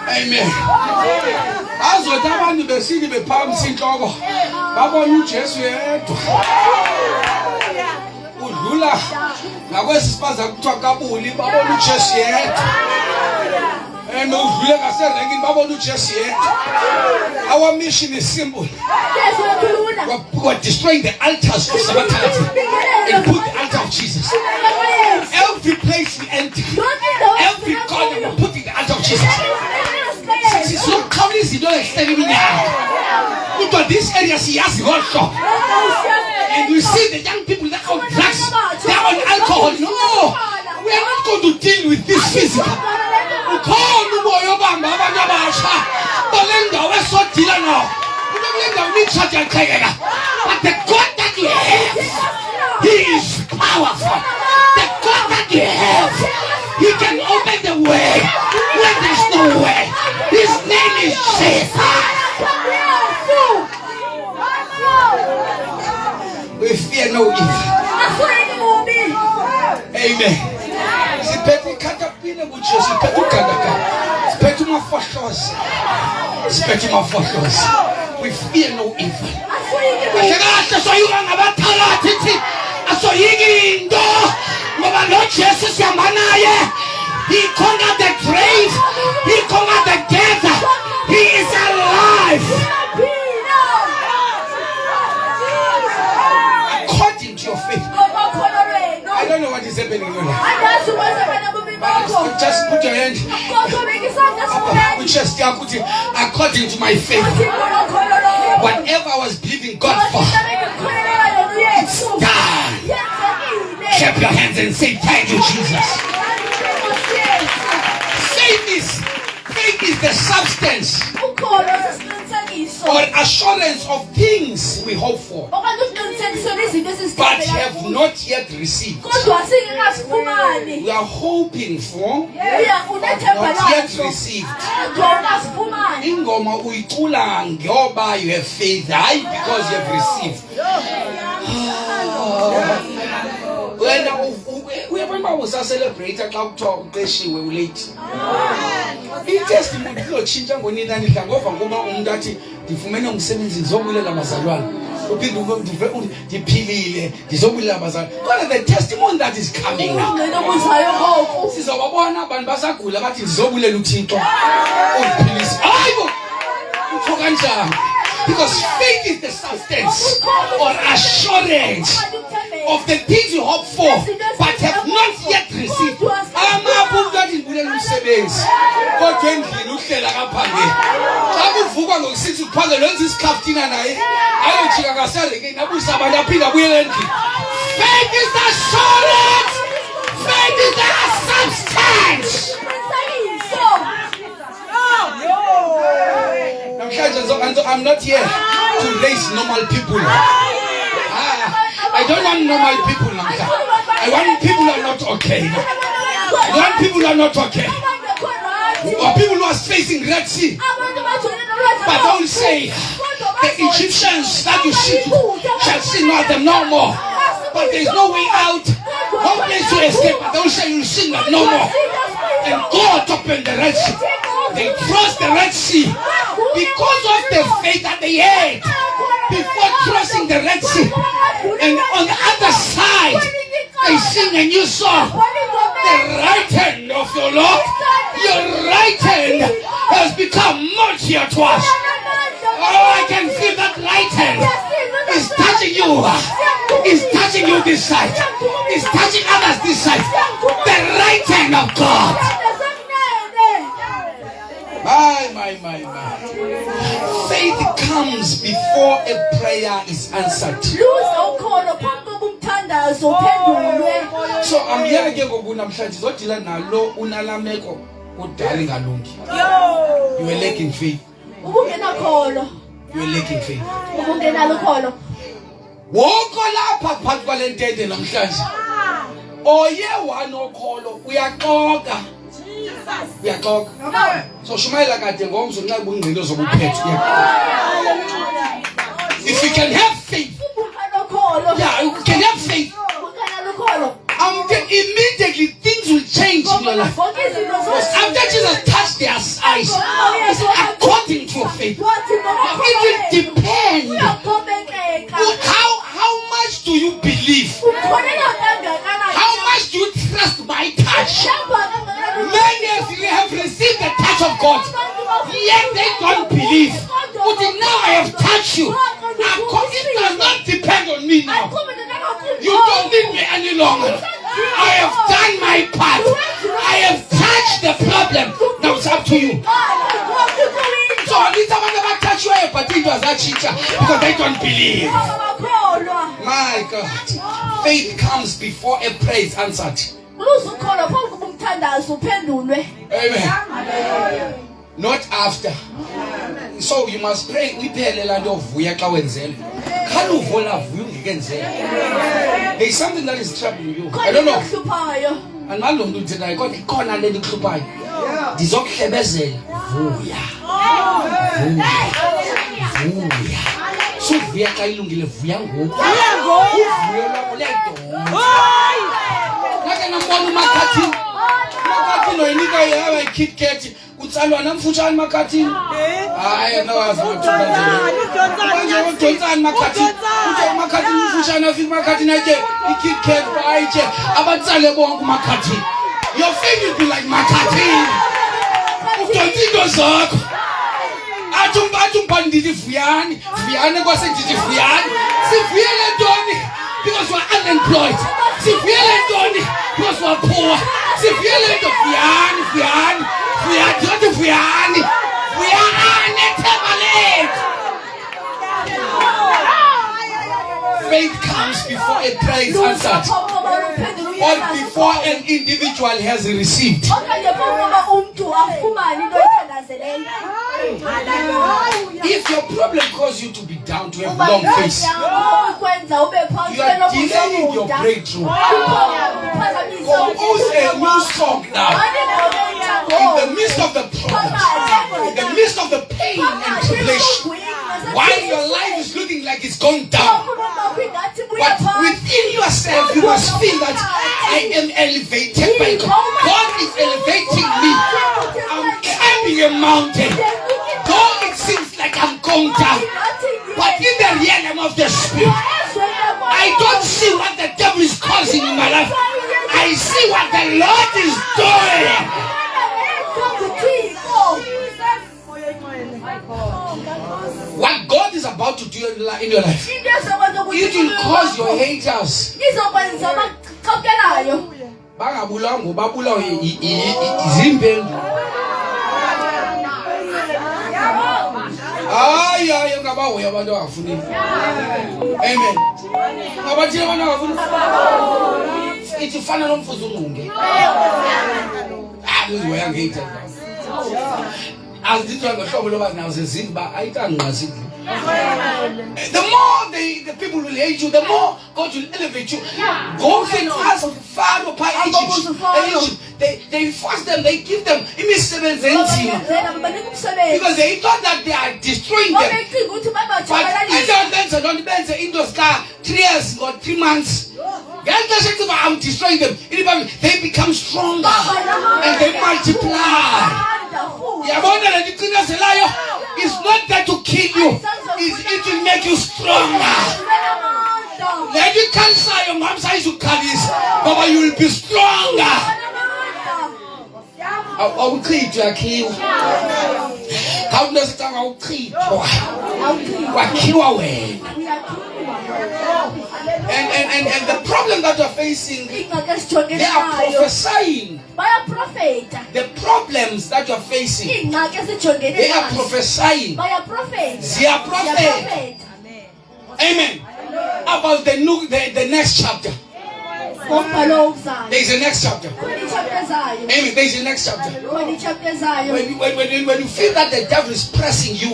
A: Amen. Azothi abantu besini bephamisa inhloko babona uJesu yedwa udlula nakwesisifaza kuthiwa kabuli babona uJesu yedwa udlule ngaserenkini babona uJesu yedwa. Our mission is simple. We're destroying the altars of sabotage and put the altar of Jesus. Every place we enter, every corner we're putting the altar of Jesus. It's not coming, you don't extend me now. But this area she has got shop. And we see the young people that are on drugs, they are on alcohol. No, we are not going to deal with this physical. But the God that that you have, He is powerful. The God that you have, He can open the way when there's no way. His name is Jesus. We fear no evil. Amen. Siphethe ikhathapile kuJesu, siphethe ugandaka, siphethe umafohlozi, siphethe umafohlozi. We fear no evil. Kahle soyuka ngabathalathi thi asoyiki into ngoba lo Jesu sihamba naye. He conquered the grave, He conquered the death. He is alive. According to your faith. I don't know what is happening in your life. Just put your hand up with chest. According to my faith, whatever I was believing God for, it's done. Clap your hands and say thank you, Jesus. Faith is the substance or assurance of things we hope for, but have not yet received. We are hoping for, but not yet received. Ingoma uyicula ngoba you have faith, hayi because you have received. Whenever we celebrate xa kuthiwa uqeshiwe ulate. I-testimony izotshintsha ngonina nidla ngova ngoba umuntu athi ndifumene umsebenzi ndizobulela abazalwane. Uphinde ndiphilile ndizobulela abazalwane. Kodwa the testimony that is coming now. Sizobabona abantu basagula bathi ndizobulela uThixo. Uziphilise. Hayibo. Utho kanjani? Because faith is the substance or assurance of the things you hope for, but have not yet received. Faith is the assurance. Faith is the substance. I'm not here to raise normal people. I don't want normal people. I want people who are not okay. I want people who are not okay. Or people who are facing Red Sea. But don't say the Egyptians that you see shall see not them no more. But there is no way out. No place to escape. But don't say you'll see them no more. And God opened the Red Sea. They crossed the Red Sea because of the faith that they had before crossing the Red Sea. And on the other side, they sing a new song. The right hand of your Lord, your right hand has become mightier to us. Oh, I can feel that right hand is touching you. Is touching you this side. Is touching others this side. The right hand of God. My. Faith comes before a prayer is answered. So I'm here again namhlanje zodila nalo unalameko udali ngalungi. You are lacking faith. You are lacking faith. Wonke lapha phakathi kwalentende namhlanje. Oye wanokholo uyaxoka. Uyaxoka. So shumayela kade ngomzo nxa ubungqilo zobuphethe. If you can have faith. Yeah, you can have faith. Immediately things will change in your life. Because after Jesus touched their eyes, according to your faith, it will depend. How much do you believe? How much do you trust my touch? Many have received the touch of God, yet they don't believe. But now I have touched you. It does not depend on me now. You don't need me any longer. I have done my part. I have touched the problem. Now it's up to you. So at least I'm never touch you, but it was that teacher because they don't believe. My God. Faith comes before a prayer is answered. Amen. Not after. So you must pray uyiphele la nto ovuya xa wenzela. Khani uvola vuya ungekenzela. There is something that is troubling you. I don't know. And man don't do today. God, ikhona le ndikuhluphayo. Ndizokuhlebezela vuya. Vuya. Suvuya xa ilungile vuya ngoku. Uvuya lwakho liyadonsa. Ngake ngambona uMakhathini. UMakhathini oyinika yawa iKitKat. Utsalwa namfutshane Makhathini. Hayi nawazi mathuba nje. Manje udonsani Makhathini. Uthe Makhathini mfutshane afika Makhathini athe iKitKat bayithe abatsale bonke uMakhathini. Your thing will be like Makhathini. Udonsa into zakho. Athi umphandile Vuyani. Vuyani kwase ndithi Vuyani. Sivuyele ntoni because we are unemployed. Sivuyele ntoni because we are poor. Sivuyele nto Vuyani. Vuyani. Faith comes before a prayer is answered, or before an individual has received. If your problem causes you to be down, to have long face, you are delaying your breakthrough. Compose a new song now. In the midst of the problems, in the midst of the pain and tribulation, while your life is looking like it's going down, but within yourself you must feel that I am elevated by God. God is elevating me. I'm climbing a mountain. Though it seems like I'm going down, but in the realm of the spirit, I don't see what the devil is causing in my life. I see what the Lord is doing. What God is about to do in your life, it will cause your haters. Bangabulawa ngobabulawa izimpendu. Hayi ngabahoya abantu abafuni. Amen. Ngabathi abantu abafuni. Ithi fana nomfuzi unqunge. Uzoya ngeitha. Azidithwa ngohlobo loba nazo zimba ayitanqasidi. The more the people will hate you, the more God will elevate you. Go and ask Pharaoh by Egypt. They force them, they give them because they thought that they are destroying them. But in those 3 years or 3 months, I'm destroying them. They become stronger and they multiply. It's not that to kill you, it will make you stronger. Let you cancel your mom's eyes to this, but you will be stronger. I will create you a kill. How does it I will create you away? And the problem that you're facing, they are prophesying. The problems that you're facing, they are prophesying. They are prophets. Amen. About the next chapter. There is a next chapter. Amen. There is a next chapter. When you feel that the devil is pressing you,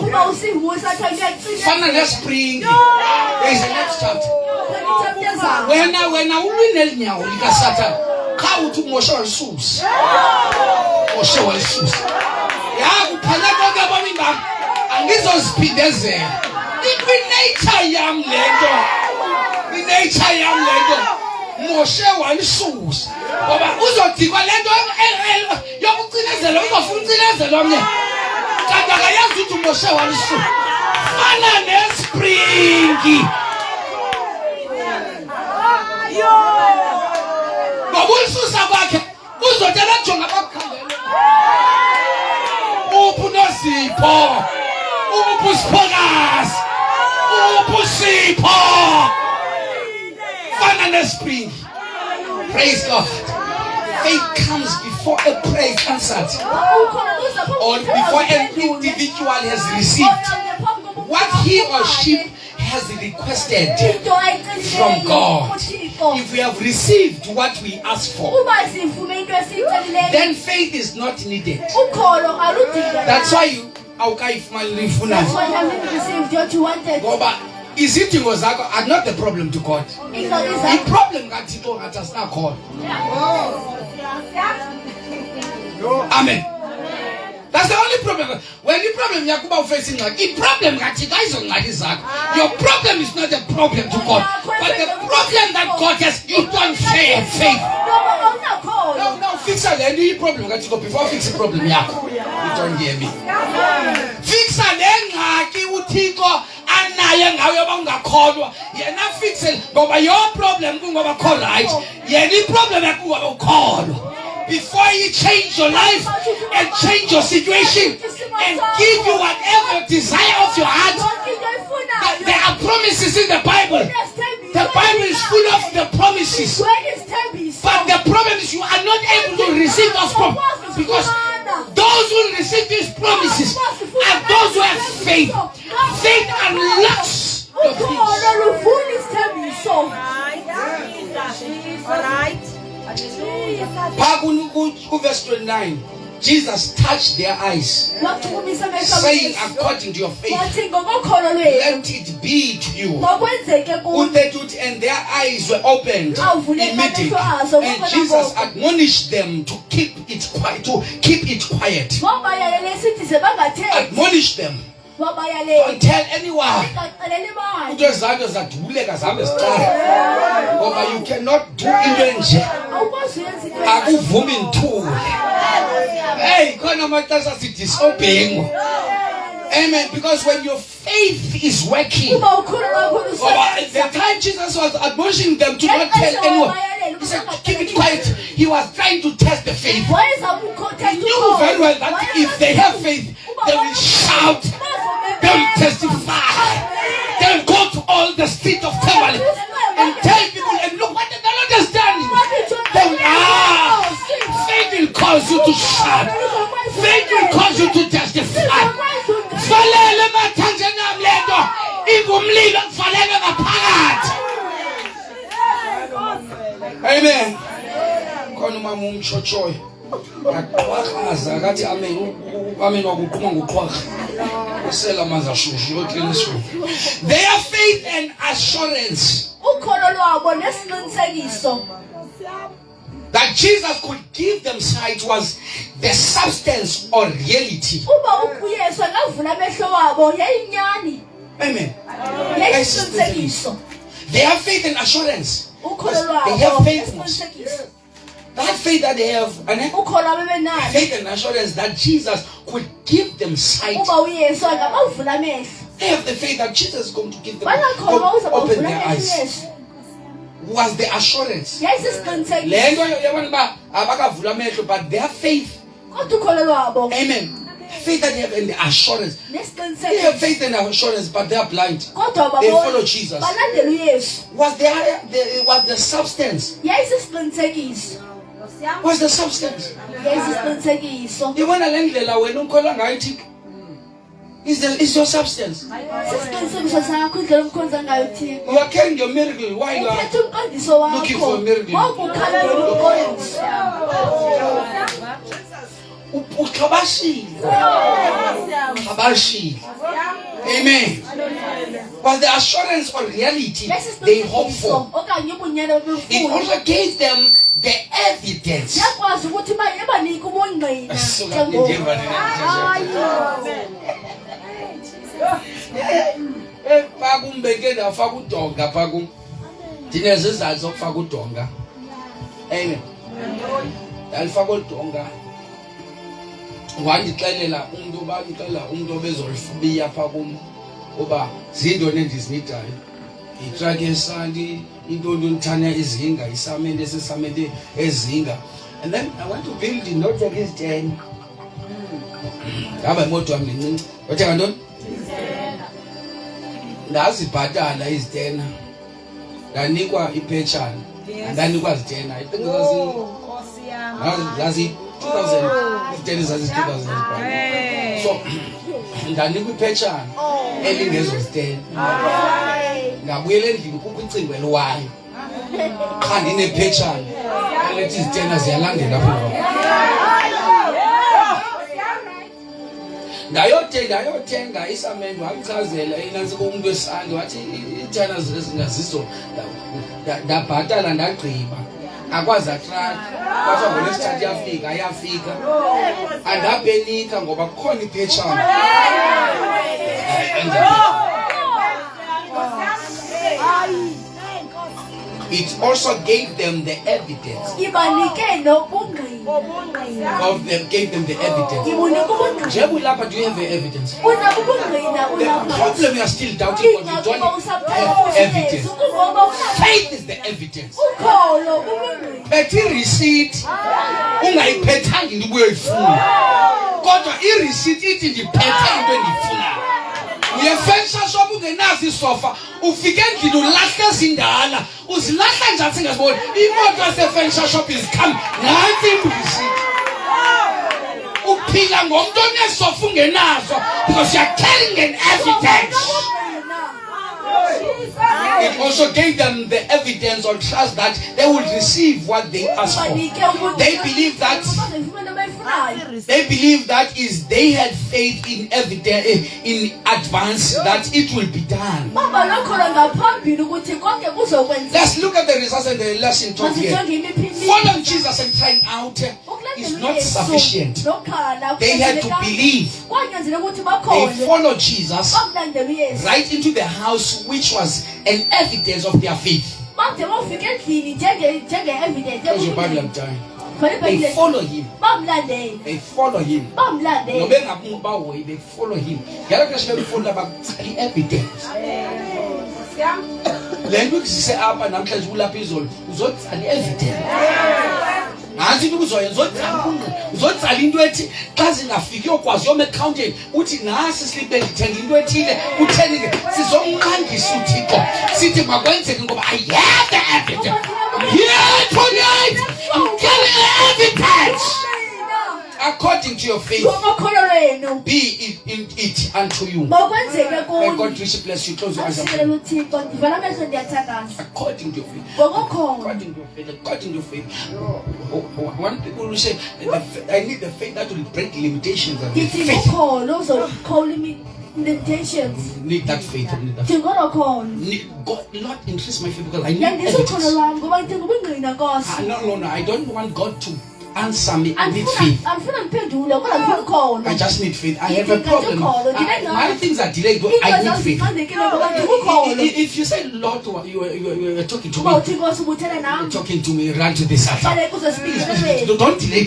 A: finally spring. There is a next chapter. When I will now, you can Satan. How to Moshe was sus. Moshe was sus. Yeah, who cannot go about me back. And this was speed there. The nature young lady. The nature young lady. Moshe walisus. Baba uzothikwa lento yokucinezela uzofuncinezela omnye. Kanti akayazi ukuthi Moshe walisus. Fana nespringi. Ngoba ulisusa kwakhe uzotela jonga bakukhangela. Uphu noSipho. Uphu Siphokazi. Uphu Sipho. Spring. Praise God. Faith comes before a prayer is answered, or before an individual has received what he or she has requested from God. If we have received what we asked for, then faith is not needed. That's why awukayifumani
B: That's
A: lifunayo.
B: why you haven't received what you wanted.
A: Ngoba izidingo zakho are not the problem to God. I-problem kaThixo ngathi asinakhona. Amen. That's the only problem. When the problem yakuba ufacing like the problem kaThixo ayizongxaki zakho. Your problem is not the problem to God, but the problem that God has you don't share faith. No, fix the problem kaThixo before fix the problem yakho. You don't hear me. Fix le ngxaki uThixo anaye ngawe abangakholwa. Yena fix ngoba your problem kungoba kho right. Yena i-problem yakho ngoba ukholwa. Before you change your life and change your situation and give you whatever desire of your heart, there are promises in the Bible. The Bible is full of the promises. But the problem is you are not able to receive those promises because those who receive these promises are those who have faith. Faith unlocks your peace.
D: Alright.
A: Verse 29, Jesus touched their eyes, saying, according to your faith, let it be to you. And their eyes were opened immediately. And Jesus admonished them to keep it quiet. Admonish them. Don't tell anyone. You cannot do it. Hey, disobeying. Amen. Because when your faith is working, the time Jesus was admonishing them to not tell anyone, he said, keep it quiet. He was trying to test the faith. He knew very well that if they have faith, they will shout, they will testify, they will go to all the streets of Tamale and tell people, and look what the Lord has done. They will, faith will cause you to shout. Faith will cause you to testify. Amen. Khona mama umchochoy. Yaqhaqhaza kathi amen. Amen wakuqhuma ngoqhwaqa. Usela manza shushu yoqiniswa. Their faith and assurance that Jesus could give them sight was the substance or reality. Amen. They have faith and assurance. They have faithfulness. That faith that they have, faith and assurance that Jesus could give them sight. They have the faith that Jesus is going to give them, open their eyes. Was the assurance. But their faith. Amen. Faith that they have and the assurance. They have faith and assurance, but they are blind. They follow Jesus. Was the substance? Was the substance? You want to learn the law is your substance. You are carrying your miracle while you are looking for a miracle. Amen. Was the assurance or reality they hope for? It also gave them the evidence. Wandixelela umuntu obezolifubiya apha kum oba zindoni endizinidayo itruck yesanti intoni ndithanya izinga isamente sesamente ezinga. And then I want to build in not like is 10 ngaba imoto yami encinci wathenga ntoni ndazibhatala izitena ndanikwa iphetshana ndanikwa zitena I think zazi 2000 zazi 2000 so ndanikwa iphetshana elingezo zitena ngabuyela endlini kukho icingwe lwayo qha ndinephetshana elethi izitena ziyalandela apho. Ndayothenga isamende wakuchazela inansi komuntu wesandi wathi ithana zingazizo ndabhatala ndagqiba akwazi atrack kwathi ngolesithathu yafika andabhenika ngoba kukhona iphetshana it also gave them the evidence. Gave them the evidence. Jebulapa, do you have the evidence? The problem you are still doubting what you don't have evidence. Faith is the evidence. But receipt, ungayiphethanga into ubuyoyifuna. Kodwa receipt ithi ndiphethe into endifuna. Uyefensha soba ungenazi isofa ufike endlini ulahla zindala uzilahla njani singaziboni imoto yasefensha shop is come nansi imbuzi uphila ngomuntu onesofa ungenazo because you are carrying an evidence. It also gave them the evidence or trust that they would receive what they asked for. They believe that is they had faith in evidence in advance that it will be done. Let's look at the results and the lesson taught here. Following Jesus and crying out is not sufficient. They had to believe. They followed Jesus right into the house, which was an evidence of their faith. Because your Bible I'm dying. They follow him. They follow him. They follow him. They follow the evidence. Language say up and I'm trying to pull up his own. The evidence. Nansi uzotsala into ethi xa zingafiki okwazi yome-accountant uthi nasi slipe ndithenga into ethile utheni sizomqandisa uThixo sithi makwenzeke ngoba I have the evidence. Here tonight I'm getting the evidence. According to your faith, be it unto you. May God richly bless you. Close your eyes. According to your faith. According to your faith. According to your faith. One people will say, I need the faith that will break limitations. Limitations. Need that faith. Need that faith. God, Lord, increase my faith because I need evidence. No. I don't want God to answer me. I need faith. I just need faith. I have a problem. My things are delayed. I need faith. If you say, Lord, you are talking to me. You're talking to me. Run to this side. Don't delay.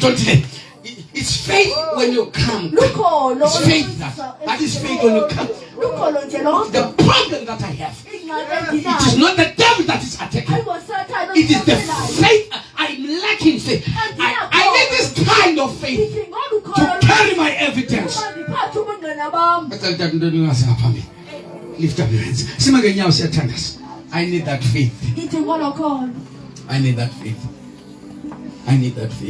A: It's faith when you come. It's faith. That is faith when you come. The problem that I have, it is not the devil that is attacking. It is the faith. I'm lacking faith. I need this kind of faith to carry my evidence. Lift up your hands. I need that faith. I need that faith. I need that faith.